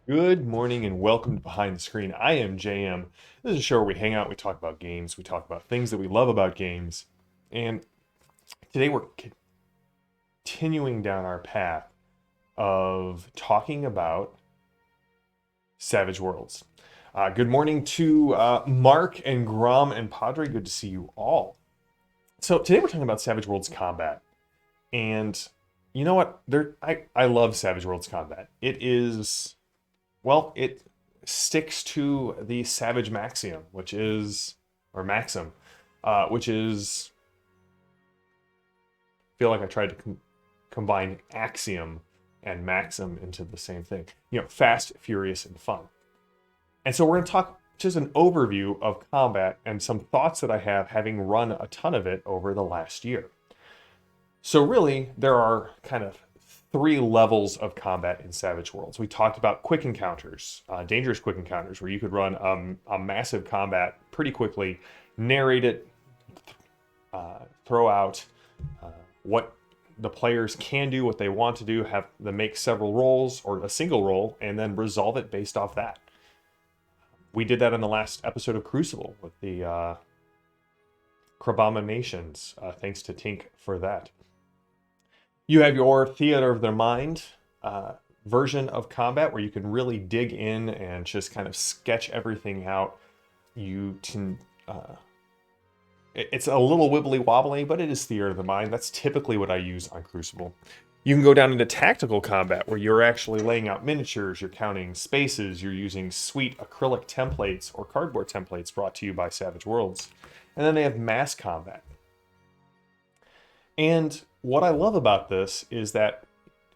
Good morning and welcome to Behind the Screen. I am JM. This is a show where we hang out, we talk about games, we talk about things that we love about games. And today we're continuing down our path of talking about Savage Worlds. Good morning to Mark and Grom and Padre. Good to see you all. So today we're talking about Savage Worlds combat. And you know what? I love Savage Worlds combat. It sticks to the Savage Maxium, Maxim, which is, I feel like I tried to combine Axiom and Maxim into the same thing. Fast, furious, and fun. And so we're going to talk just an overview of combat and some thoughts that I have having run a ton of it over the last year. So really, there are kind of three levels of combat in Savage Worlds. We talked about quick encounters, dangerous quick encounters, where you could run a massive combat pretty quickly, narrate it, throw out what the players can do, what they want to do, have them make several rolls or a single roll, and then resolve it based off that. We did that in the last episode of Crucible with the Krabominations. Thanks to Tink for that. You have your Theater of the Mind version of combat where you can really dig in and just kind of sketch everything out. You can, it's a little wibbly wobbly, but it is Theater of the Mind. That's typically what I use on Crucible. You can go down into tactical combat where you're actually laying out miniatures, you're counting spaces, you're using sweet acrylic templates or cardboard templates brought to you by Savage Worlds. And then they have mass combat. And what I love about this is that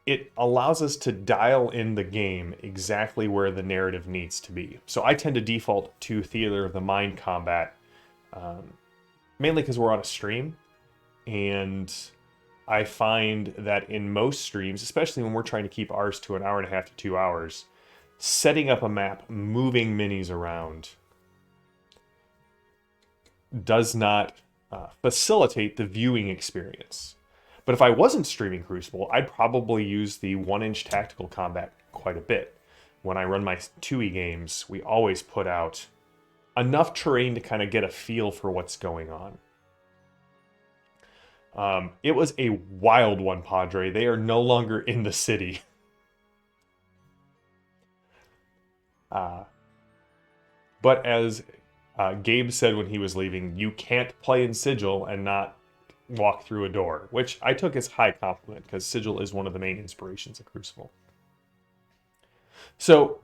it allows us to dial in the game exactly where the narrative needs to be. So I tend to default to Theater of the Mind combat, mainly because we're on a stream. And I find that in most streams, especially when we're trying to keep ours to an hour and a half to 2 hours, setting up a map, moving minis around, does not facilitate the viewing experience. But if I wasn't streaming Crucible, I'd probably use the 1-inch tactical combat quite a bit. When I run my 2E games, we always put out enough terrain to kind of get a feel for what's going on. It was a wild one, Padre. They are no longer in the city. But as Gabe said when he was leaving, you can't play in Sigil and not walk through a door, which I took as high compliment because Sigil is one of the main inspirations of Crucible. So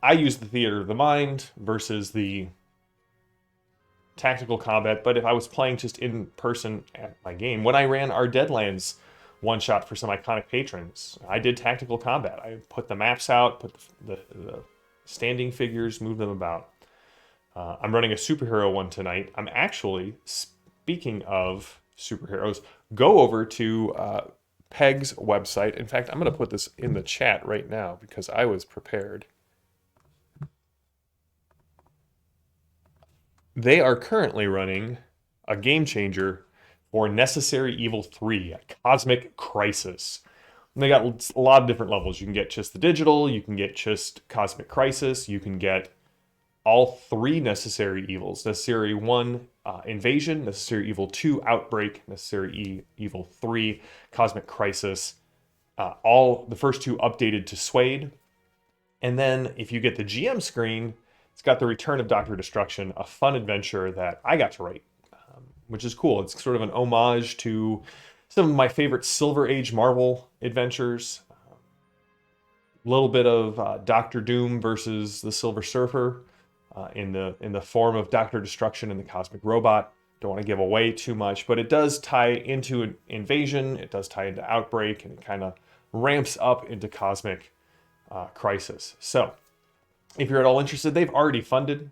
I use the Theater of the Mind versus the tactical combat, but if I was playing just in person at my game, when I ran our Deadlands one-shot for some iconic patrons, I did tactical combat. I put the maps out, put the standing figures, moved them about. I'm running a superhero one tonight. I'm actually, speaking of superheroes, go over to Peg's website. In fact, I'm going to put this in the chat right now because I was prepared. They are currently running a game changer for Necessary Evil 3, Cosmic Crisis. And they got a lot of different levels. You can get just the digital, you can get just Cosmic Crisis, you can get all three Necessary Evils. Necessary 1, Invasion, Necessary Evil 2, Outbreak, Necessary Evil 3, Cosmic Crisis. All the first two updated to Suede. And then if you get the GM screen, it's got the Return of Dr. Destruction, a fun adventure that I got to write, which is cool. It's sort of an homage to some of my favorite Silver Age Marvel adventures. A little bit of Doctor Doom versus the Silver Surfer. In the form of Dr. Destruction and the Cosmic Robot. Don't want to give away too much, but it does tie into an Invasion, it does tie into Outbreak, and it kind of ramps up into Cosmic Crisis. So, if you're at all interested, they've already funded.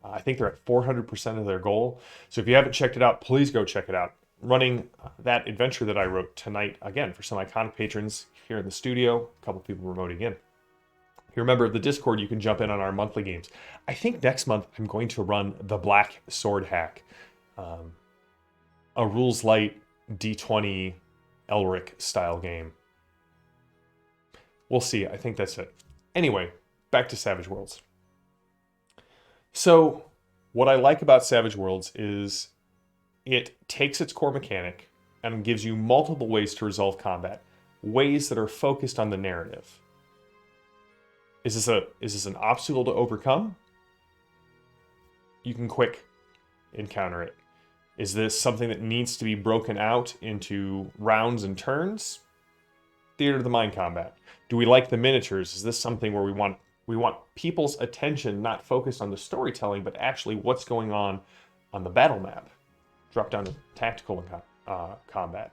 I think they're at 400% of their goal. So if you haven't checked it out, please go check it out. Running that adventure that I wrote tonight, again, for some iconic patrons here in the studio, a couple people remoting in. If you're a member of the Discord, you can jump in on our monthly games. I think next month I'm going to run the Black Sword Hack, a rules light D20 Elric style game. We'll see. I think that's it. Anyway, back to Savage Worlds. So, what I like about Savage Worlds is it takes its core mechanic and gives you multiple ways to resolve combat, ways that are focused on the narrative. Is this an obstacle to overcome? You can quick encounter it. Is this something that needs to be broken out into rounds and turns? Theater of the mind combat. Do we like the miniatures? Is this something where we want people's attention not focused on the storytelling, but actually what's going on the battle map? Drop down to tactical combat.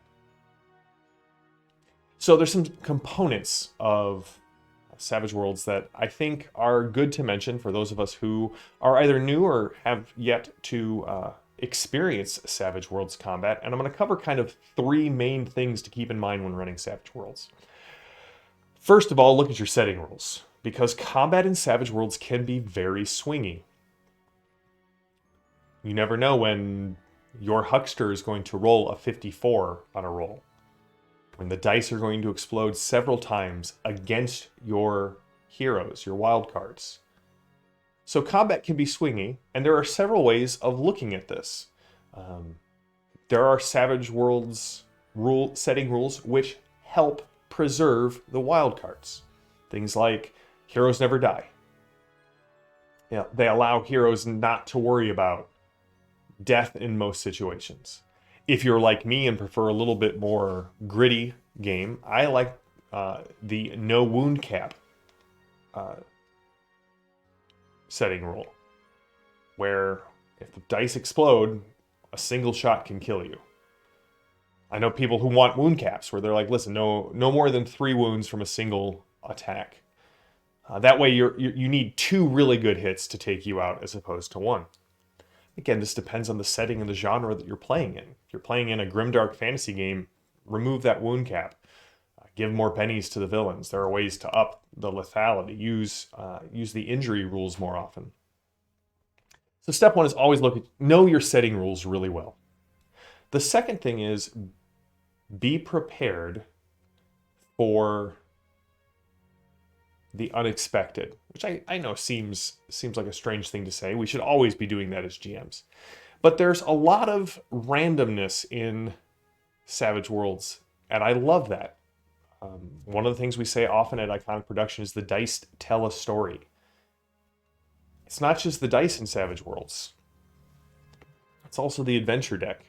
So there's some components of Savage Worlds that I think are good to mention for those of us who are either new or have yet to experience Savage Worlds combat. And I'm going to cover kind of three main things to keep in mind when running Savage Worlds. First of all, look at your setting rules, because combat in Savage Worlds can be very swingy. You never know when your huckster is going to roll a 54 on a roll, when the dice are going to explode several times against your heroes, your wild cards. So combat can be swingy, and there are several ways of looking at this. There are Savage Worlds setting rules which help preserve the wild cards. Things like heroes never die. They allow heroes not to worry about death in most situations. If you're like me and prefer a little bit more gritty game, I like the no wound cap setting rule, where if the dice explode, a single shot can kill you. I know people who want wound caps, where they're like, listen, no more than 3 wounds from a single attack. That way you need 2 really good hits to take you out as opposed to 1. Again, this depends on the setting and the genre that you're playing in. If you're playing in a grimdark fantasy game, remove that wound cap. Give more pennies to the villains. There are ways to up the lethality. Use the injury rules more often. So step 1 is always know your setting rules really well. The second thing is be prepared for the unexpected, which I know seems like a strange thing to say. We should always be doing that as GMs. But there's a lot of randomness in Savage Worlds, and I love that. One of the things we say often at Iconic Production is the dice tell a story. It's not just the dice in Savage Worlds. It's also the adventure deck.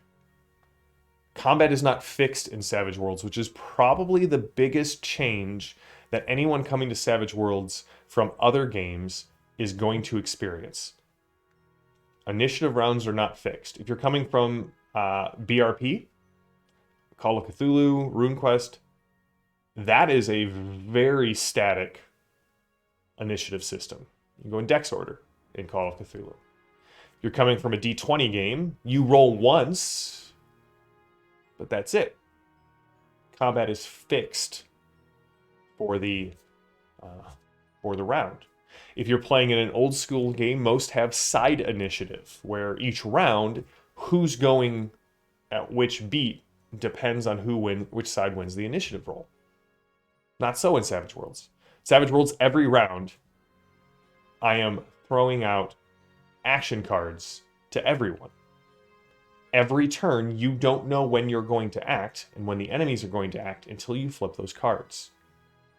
Combat is not fixed in Savage Worlds, which is probably the biggest change that anyone coming to Savage Worlds from other games is going to experience. Initiative rounds are not fixed. If you're coming from BRP, Call of Cthulhu, RuneQuest, that is a very static initiative system. You go in dex order in Call of Cthulhu. If you're coming from a D20 game, you roll once, but that's it. Combat is fixed for the round. If you're playing in an old school game, most have side initiative, where each round, who's going at which beat depends on which side wins the initiative roll. Not so in Savage Worlds. Savage Worlds, every round, I am throwing out action cards to everyone. Every turn, you don't know when you're going to act and when the enemies are going to act until you flip those cards.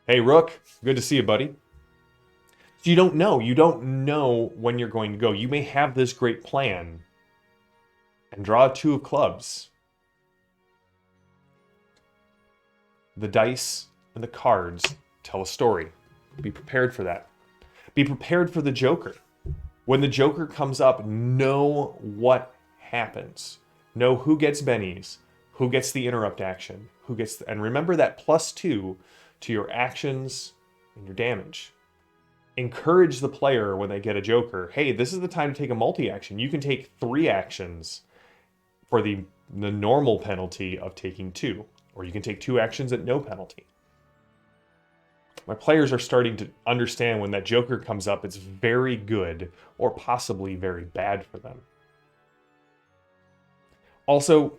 Hey, Rook, good to see you, buddy. So you don't know. You don't know when you're going to go. You may have this great plan and draw a 2 of clubs. The dice and the cards tell a story. Be prepared for that. Be prepared for the Joker. When the Joker comes up, know what happens. Know who gets bennies, who gets the interrupt action, and remember that +2 to your actions and your damage. Encourage the player when they get a Joker. Hey, this is the time to take a multi-action. You can take 3 actions for the normal penalty of taking 2, or you can take 2 actions at no penalty. My players are starting to understand when that Joker comes up, it's very good or possibly very bad for them. Also,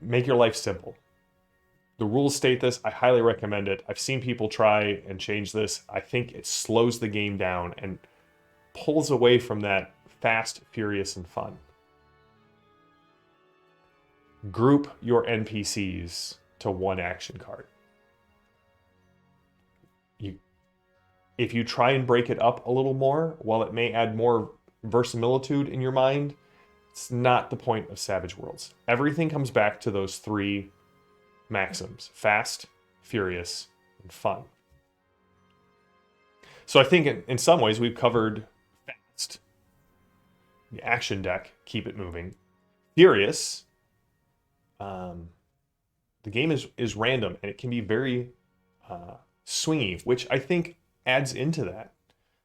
make your life simple. The rules state this. I highly recommend it. I've seen people try and change this. I think it slows the game down and pulls away from that fast, furious, and fun. Group your NPCs to one action card. If you try and break it up a little more, while it may add more verisimilitude in your mind, it's not the point of Savage Worlds. Everything comes back to those three maxims: fast, furious, and fun. So I think in some ways we've covered fast, the action deck, keep it moving. Furious, the game is random and it can be very swingy, which I think adds into that.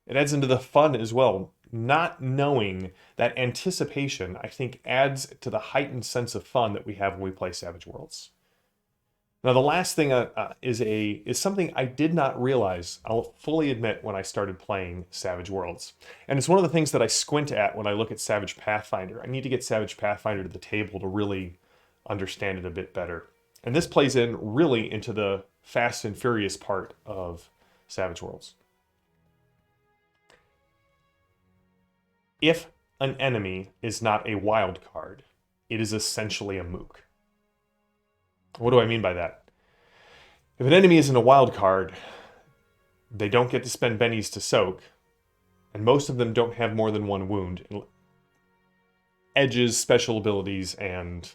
It adds into the fun as well. Not knowing that anticipation, I think, adds to the heightened sense of fun that we have when we play Savage Worlds. Now, the last thing is something I did not realize, I'll fully admit, when I started playing Savage Worlds. And it's one of the things that I squint at when I look at Savage Pathfinder. I need to get Savage Pathfinder to the table to really understand it a bit better. And this plays in really into the fast and furious part of Savage Worlds. If an enemy is not a wild card, it is essentially a mook. What do I mean by that? If an enemy isn't a wild card, they don't get to spend bennies to soak, and most of them don't have more than one wound. Edges, special abilities, and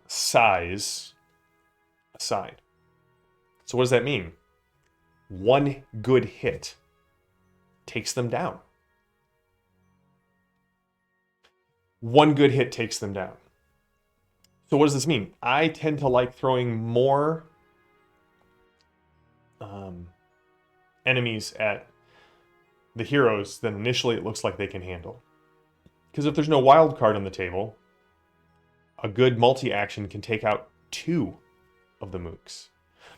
size aside. So what does that mean? One good hit takes them down. One good hit takes them down. So what does this mean? I tend to like throwing more enemies at the heroes than initially it looks like they can handle. Because if there's no wild card on the table, a good multi-action can take out 2 of the mooks.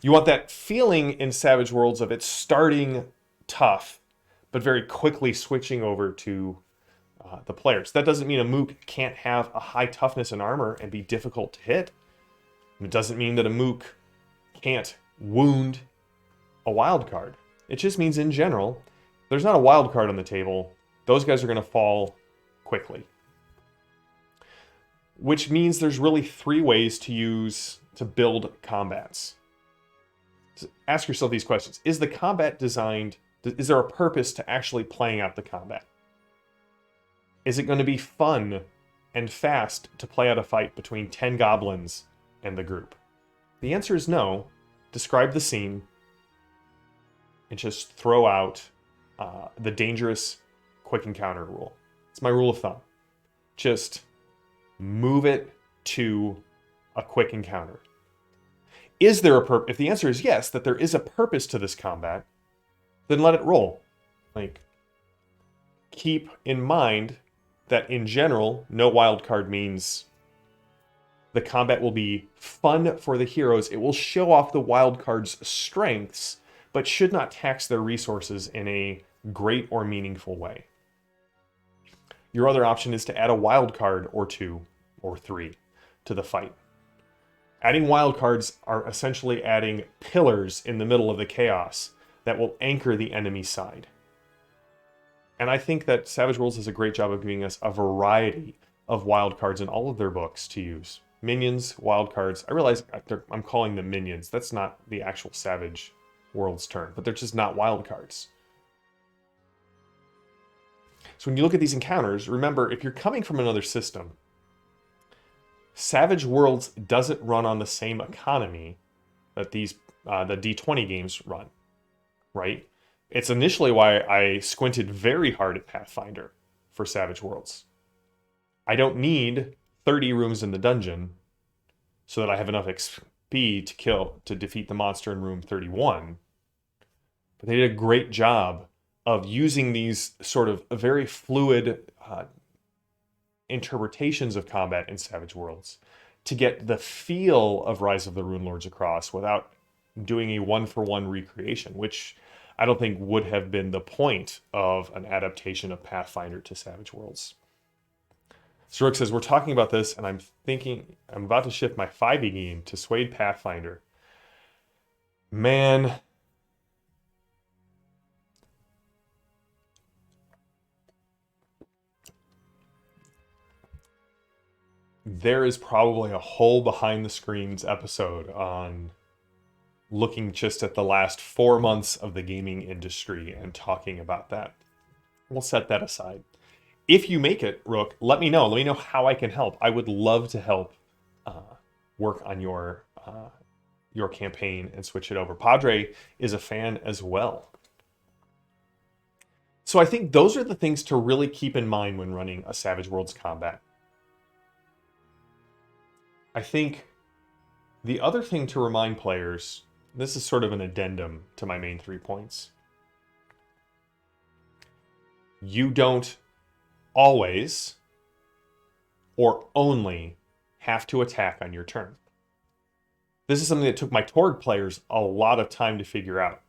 You want that feeling in Savage Worlds of it starting tough, but very quickly switching over to the players. That doesn't mean a mook can't have a high toughness and armor and be difficult to hit. It doesn't mean that a mook can't wound a wild card. It just means in general, if there's not a wild card on the table, those guys are going to fall quickly. Which means there's really 3 ways to build combats. So ask yourself these questions. Is the combat designed, is there a purpose to actually playing out the combat? Is it going to be fun and fast to play out a fight between 10 goblins and the group? The answer is no. Describe the scene and just throw out the dangerous quick encounter rule. It's my rule of thumb. Just move it to a quick encounter. Is there a purpose? If the answer is yes, that there is a purpose to this combat, then let it roll. Like, keep in mind that in general, no wild card means the combat will be fun for the heroes. It will show off the wild card's strengths, but should not tax their resources in a great or meaningful way. Your other option is to add a wild card or 2 or 3 to the fight. Adding wild cards are essentially adding pillars in the middle of the chaos that will anchor the enemy side. And I think that Savage Worlds does a great job of giving us a variety of wild cards in all of their books to use. Minions, wild cards. I realize I'm calling them minions. That's not the actual Savage Worlds term, but they're just not wild cards. So when you look at these encounters, remember, if you're coming from another system, Savage Worlds doesn't run on the same economy that the D20 games run, right? It's initially why I squinted very hard at Pathfinder for Savage Worlds. I don't need 30 rooms in the dungeon so that I have enough XP to defeat the monster in room 31. But they did a great job of using these sort of very fluid interpretations of combat in Savage Worlds to get the feel of Rise of the Rune Lords across without doing a one-for-one recreation, which I don't think would have been the point of an adaptation of Pathfinder to Savage Worlds. Saruk says, we're talking about this, and I'm about to shift my 5e game to Swayed Pathfinder. Man, there is probably a whole behind the screens episode on looking just at the last 4 months of the gaming industry and talking about that. We'll set that aside. If you make it, Rook, let me know. Let me know how I can help. I would love to help work on your campaign and switch it over. Padre is a fan as well. So I think those are the things to really keep in mind when running a Savage Worlds combat. I think the other thing to remind players, this is sort of an addendum to my main 3 points. You don't always or only have to attack on your turn. This is something that took my Torg players a lot of time to figure out.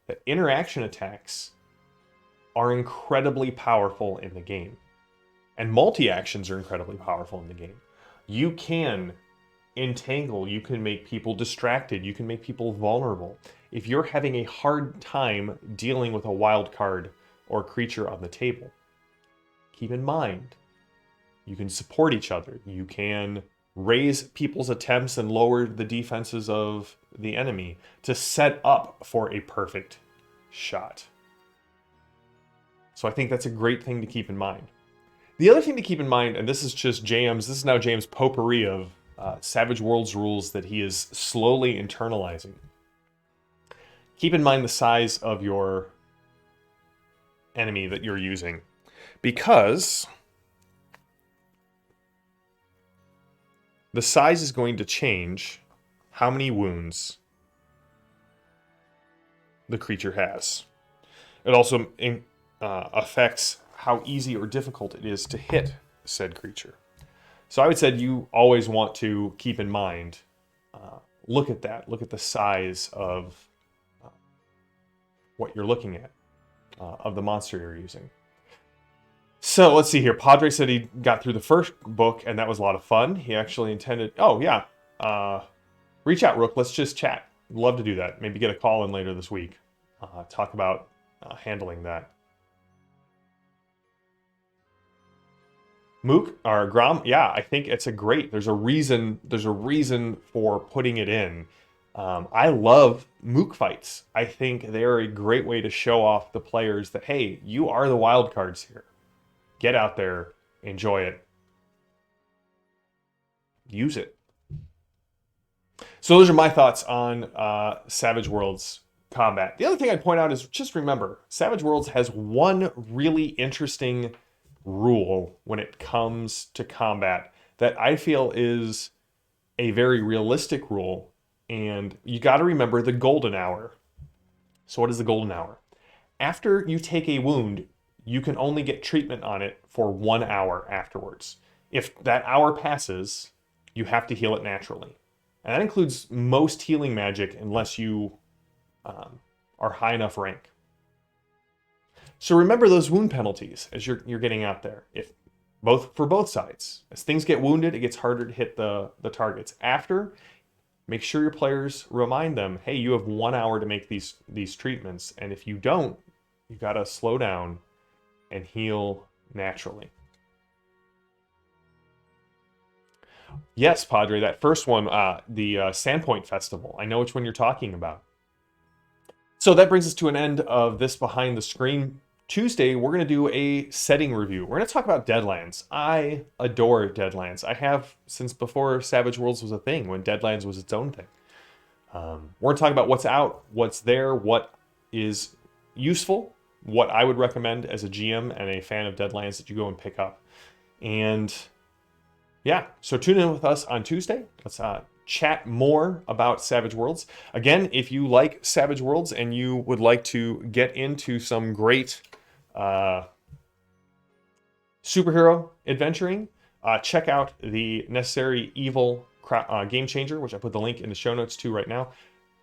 That interaction attacks are incredibly powerful in the game. And multi-actions are incredibly powerful in the game. You can entangle, you can make people distracted, you can make people vulnerable. If you're having a hard time dealing with a wild card or creature on the table, keep in mind, you can support each other. You can raise people's attempts and lower the defenses of the enemy to set up for a perfect shot. So I think that's a great thing to keep in mind. The other thing to keep in mind, and this is just this is now James' potpourri of Savage Worlds rules that he is slowly internalizing. Keep in mind the size of your enemy that you're using, because the size is going to change how many wounds the creature has. It also affects how easy or difficult it is to hit said creature. So I would say you always want to keep in mind, look at that, look at the size of what you're looking at, of the monster you're using. So let's see here. Padre said he got through the first book, and that was a lot of fun. He actually intended... Oh, yeah. Reach out, Rook. Let's just chat. Love to do that. Maybe get a call in later this week. Talk about handling that. Mook or Grom, yeah, I think it's a great. There's a reason for putting it in. I love Mook fights. I think they're a great way to show off the players that, hey, you are the wild cards here. Get out there, enjoy it, use it. So those are my thoughts on Savage Worlds combat. The other thing I'd point out is just remember, Savage Worlds has one really interesting rule when it comes to combat that I feel is a very realistic rule, and you got to remember the golden hour. So what is the golden hour? After you take a wound, you can only get treatment on it for 1 hour afterwards. If that hour passes, you have to heal it naturally. And that includes most healing magic unless you are high enough rank. So remember those wound penalties as you're getting out there. If for both sides. As things get wounded, it gets harder to hit the targets. After, make sure your players remind them, hey, you have 1 hour to make these treatments. And if you don't, you gotta slow down and heal naturally. Yes, Padre, that first one, the Sandpoint Festival. I know which one you're talking about. So that brings us to an end of this Behind the Screen. Tuesday, we're going to do a setting review. We're going to talk about Deadlands. I adore Deadlands. I have since before Savage Worlds was a thing, when Deadlands was its own thing. We're going to talk about what's out, what's there, what is useful, what I would recommend as a GM and a fan of Deadlands that you go and pick up. And yeah, so tune in with us on Tuesday. Let's chat more about Savage Worlds. Again, if you like Savage Worlds and you would like to get into some great superhero adventuring, check out the Necessary Evil Game Changer, which I put the link in the show notes to right now.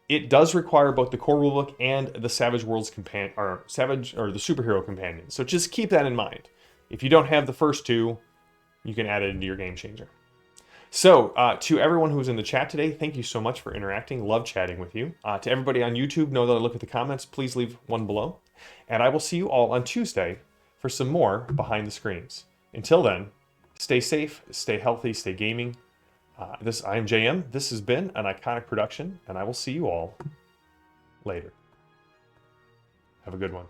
It does require both the core rulebook and the Savage Worlds the superhero companion. So just keep that in mind. If you don't have the first two, you can add it into your game changer. So, to everyone who's in the chat today, thank you so much for interacting. Love chatting with you. To everybody on YouTube, know that I look at the comments. Please leave one below. And I will see you all on Tuesday for some more Behind the Screens. Until then, stay safe, stay healthy, stay gaming. I am JM. This has been an Iconic production, and I will see you all later. Have a good one.